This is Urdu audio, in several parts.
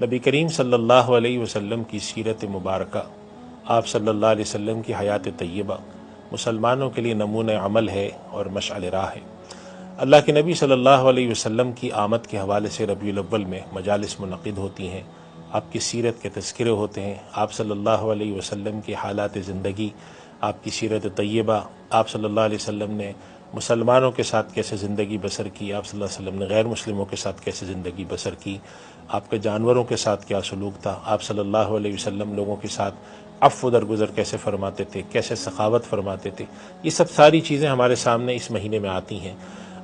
نبی کریم صلی اللہ علیہ وسلم کی سیرت مبارکہ، آپ صلی اللہ علیہ وسلم کی حیات طیبہ مسلمانوں کے لیے نمونہ عمل ہے اور مشعل راہ ہے۔ اللہ کے نبی صلی اللہ علیہ وسلم کی آمد کے حوالے سے ربیع الاول میں مجالس منعقد ہوتی ہیں، آپ کی سیرت کے تذکرے ہوتے ہیں، آپ صلی اللہ علیہ وسلم کی حالات زندگی، آپ کی سیرت طیبہ، آپ صلی اللہ علیہ وسلم نے مسلمانوں کے ساتھ کیسے زندگی بسر کی، آپ صلی اللہ علیہ وسلم نے غیر مسلموں کے ساتھ کیسے زندگی بسر کی، آپ کے جانوروں کے ساتھ کیا سلوک تھا، آپ صلی اللہ علیہ وسلم لوگوں کے ساتھ عفو درگزر کیسے فرماتے تھے، کیسے سخاوت فرماتے تھے، یہ سب ساری چیزیں ہمارے سامنے اس مہینے میں آتی ہیں۔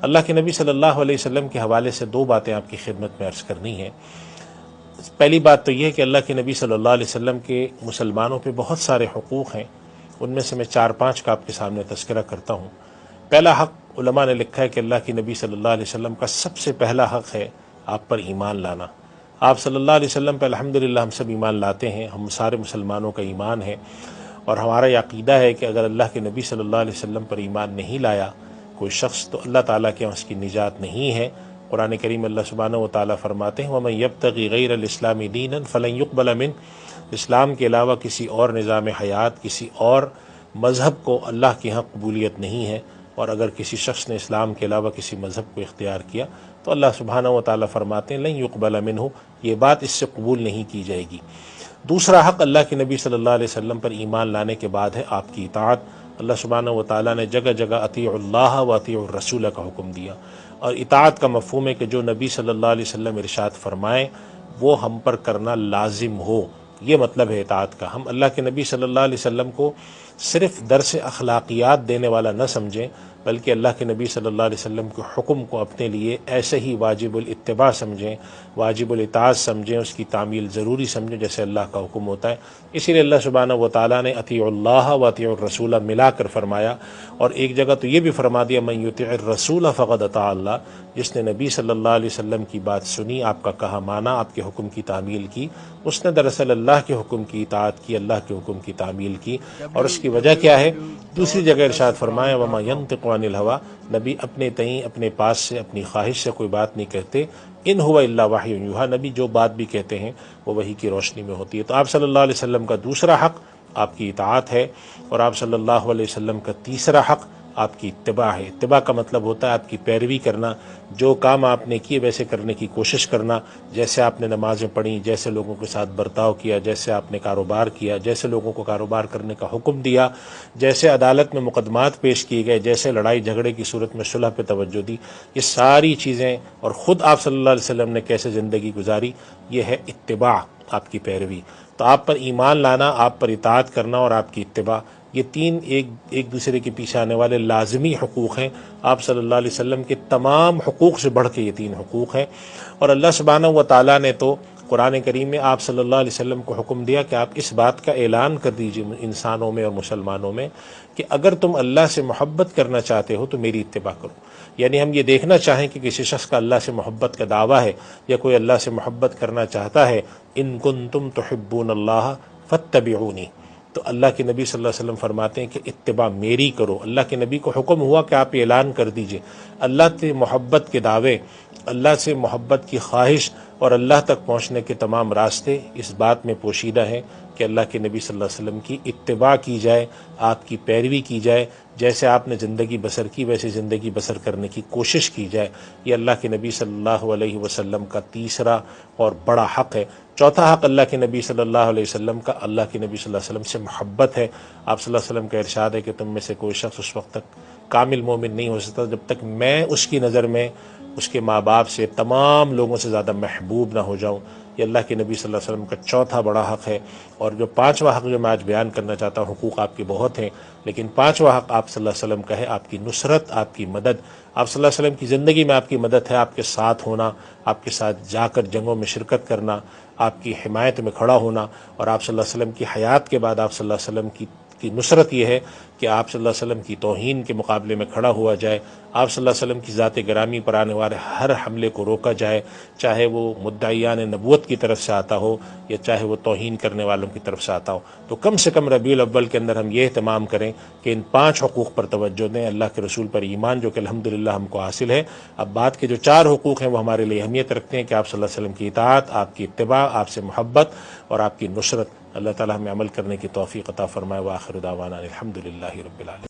اللہ کے نبی صلی اللہ علیہ وسلم کے حوالے سے دو باتیں آپ کی خدمت میں عرض کرنی ہیں۔ پہلی بات تو یہ ہے کہ اللہ کے نبی صلی اللہ علیہ وسلم کے مسلمانوں پہ بہت سارے حقوق ہیں، ان میں سے میں 4-5 کا آپ کے سامنے تذکرہ کرتا ہوں۔ پہلا حق علماء نے لکھا ہے کہ اللہ کے نبی صلی اللہ علیہ وسلم کا سب سے پہلا حق ہے آپ پر ایمان لانا۔ آپ صلی اللہ علیہ وسلم پہ الحمدللہ ہم سب ایمان لاتے ہیں، ہم سارے مسلمانوں کا ایمان ہے، اور ہمارا یہ عقیدہ ہے کہ اگر اللہ کے نبی صلی اللہ علیہ وسلم پر ایمان نہیں لایا کوئی شخص تو اللہ تعالیٰ کے اس کی نجات نہیں ہے۔ قرآن کریم اللہ سبحانہ و تعالیٰ فرماتے ہیں وَمَن يَبْتَغِ غَيْرَ الْإِسْلَامِ دِينًا فَلَن يُقْبَلَ مِنْهُ، اسلام کے علاوہ کسی اور نظام حیات، کسی اور مذہب کو اللہ کے ہاں قبولیت نہیں ہے، اور اگر کسی شخص نے اسلام کے علاوہ کسی مذہب کو اختیار کیا تو اللہ سبحانہ و تعالیٰ فرماتے ہیں لن يقبل منہ، یہ بات اس سے قبول نہیں کی جائے گی۔ دوسرا حق اللہ کے نبی صلی اللہ علیہ وسلم پر ایمان لانے کے بعد ہے آپ کی اطاعت۔ اللہ سبحانہ و تعالیٰ نے جگہ جگہ اطیعوا اللہ و اطیعوا الرسول کا حکم دیا، اور اطاعت کا مفہوم ہے کہ جو نبی صلی اللہ علیہ وسلم ارشاد فرمائیں وہ ہم پر کرنا لازم ہو، یہ مطلب ہے اطاعت کا۔ ہم اللہ کے نبی صلی اللہ علیہ وسلم کو صرف درس اخلاقیات دینے والا نہ سمجھیں، بلکہ اللہ کے نبی صلی اللہ علیہ وسلم کے حکم کو اپنے لیے ایسے ہی واجب الاتباع سمجھیں، واجب الاطاعت سمجھیں، اس کی تعمیل ضروری سمجھیں جیسے اللہ کا حکم ہوتا ہے۔ اسی لیے اللہ سبحانہ و تعالیٰ نے اطیعوا اللہ و اطیعوا الرسول ملا کر فرمایا، اور ایک جگہ تو یہ بھی فرما دیا من یطع الرسول فقد اطاع اللہ، جس نے نبی صلی اللہ علیہ وسلم کی بات سنی، آپ کا کہا مانا، آپ کے حکم کی تعمیل کی، اس نے دراصل اللہ کے حکم کی اطاعت کی، اللہ کے حکم کی تعمیل کی۔ اور اس کی وجہ کیا ہے؟ دوسری جگہ ارشاد فرمایا وما ينطق عن الهوى، نبی اپنے تئیں اپنے پاس سے اپنی خواہش سے کوئی بات نہیں کہتے، ان هو الا وحی یوحی، نبی جو بات بھی کہتے ہیں وہ وحی کی روشنی میں ہوتی ہے۔ تو آپ صلی اللہ علیہ وسلم کا دوسرا حق آپ کی اطاعت ہے، اور آپ صلی اللہ علیہ وسلم کا تیسرا حق آپ کی اتباع ہے۔ اتباع کا مطلب ہوتا ہے آپ کی پیروی کرنا، جو کام آپ نے کیے ویسے کرنے کی کوشش کرنا، جیسے آپ نے نمازیں پڑھیں، جیسے لوگوں کے ساتھ برتاؤ کیا، جیسے آپ نے کاروبار کیا، جیسے لوگوں کو کاروبار کرنے کا حکم دیا، جیسے عدالت میں مقدمات پیش کیے گئے، جیسے لڑائی جھگڑے کی صورت میں صلح پہ توجہ دی، یہ ساری چیزیں، اور خود آپ صلی اللہ علیہ وسلم نے کیسے زندگی گزاری، یہ ہے اتباع، آپ کی پیروی۔ تو آپ پر ایمان لانا، آپ پر اطاعت کرنا اور آپ کی اتباع، یہ تین ایک دوسرے کے پیچھے آنے والے لازمی حقوق ہیں۔ آپ صلی اللہ علیہ وسلم کے تمام حقوق سے بڑھ کے یہ تین حقوق ہیں، اور اللہ سبحانہ و تعالیٰ نے تو قرآن کریم میں آپ صلی اللہ علیہ وسلم کو حکم دیا کہ آپ اس بات کا اعلان کر دیجئے انسانوں میں اور مسلمانوں میں کہ اگر تم اللہ سے محبت کرنا چاہتے ہو تو میری اتباع کرو۔ یعنی ہم یہ دیکھنا چاہیں کہ کسی شخص کا اللہ سے محبت کا دعویٰ ہے یا کوئی اللہ سے محبت کرنا چاہتا ہے، ان کنتم تحبون اللہ فاتبعونی، تو اللہ کے نبی صلی اللہ علیہ وسلم فرماتے ہیں کہ اتباع میری کرو۔ اللہ کے نبی کو حکم ہوا کہ آپ اعلان کر دیجئے اللہ سے محبت کے دعوے، اللہ سے محبت کی خواہش اور اللہ تک پہنچنے کے تمام راستے اس بات میں پوشیدہ ہیں کہ اللہ کے نبی صلی اللہ علیہ وسلم کی اتباع کی جائے، آپ کی پیروی کی جائے، جیسے آپ نے زندگی بسر کی ویسے زندگی بسر کرنے کی کوشش کی جائے۔ یہ اللہ کے نبی صلی اللہ علیہ وسلم کا تیسرا اور بڑا حق ہے۔ چوتھا حق اللہ کے نبی صلی اللہ علیہ وسلم کا، اللہ کے نبی صلی اللہ علیہ وسلم سے محبت ہے۔ آپ صلی اللہ علیہ وسلم کا ارشاد ہے کہ تم میں سے کوئی شخص اس وقت تک کامل مومن نہیں ہو سکتا جب تک میں اس کی نظر میں اس کے ماں باپ سے، تمام لوگوں سے زیادہ محبوب نہ ہو جاؤں۔ یہ اللہ کے نبی صلی اللہ علیہ وسلم کا چوتھا بڑا حق ہے۔ اور جو پانچواں حق جو میں آج بیان کرنا چاہتا ہوں، حقوق آپ کے بہت ہیں، لیکن پانچواں حق آپ صلی اللہ علیہ وسلم کا ہے آپ کی نصرت، آپ کی مدد۔ آپ صلی اللہ علیہ وسلم کی زندگی میں آپ کی مدد ہے، آپ کے ساتھ ہونا، آپ کے ساتھ جا کر جنگوں میں شرکت کرنا، آپ کی حمایت میں کھڑا ہونا۔ اور آپ صلی اللہ علیہ وسلم کی حیات کے بعد آپ صلی اللہ علیہ وسلم کی نصرت یہ ہے کہ آپ صلی اللہ علیہ وسلم کی توہین کے مقابلے میں کھڑا ہوا جائے، آپ صلی اللہ علیہ وسلم کی ذات گرامی پر آنے والے ہر حملے کو روکا جائے، چاہے وہ مدعیان نبوت کی طرف سے آتا ہو یا چاہے وہ توہین کرنے والوں کی طرف سے آتا ہو۔ تو کم سے کم ربیع الاول کے اندر ہم یہ اہتمام کریں کہ ان 5 حقوق پر توجہ دیں، اللہ کے رسول پر ایمان جو کہ الحمدللہ ہم کو حاصل ہے۔ اب بعد کے جو 4 حقوق ہیں وہ ہمارے لیے اہمیت رکھتے ہیں کہ آپ صلی اللہ علیہ وسلم کی اطاعت، آپ کی اتباع، آپ سے محبت اور آپ کی نصرت۔ اللہ تعالی ہمیں عمل کرنے کی توفیق عطا فرمائے۔ وآخر دعوانا الحمدللہ رب العالمین۔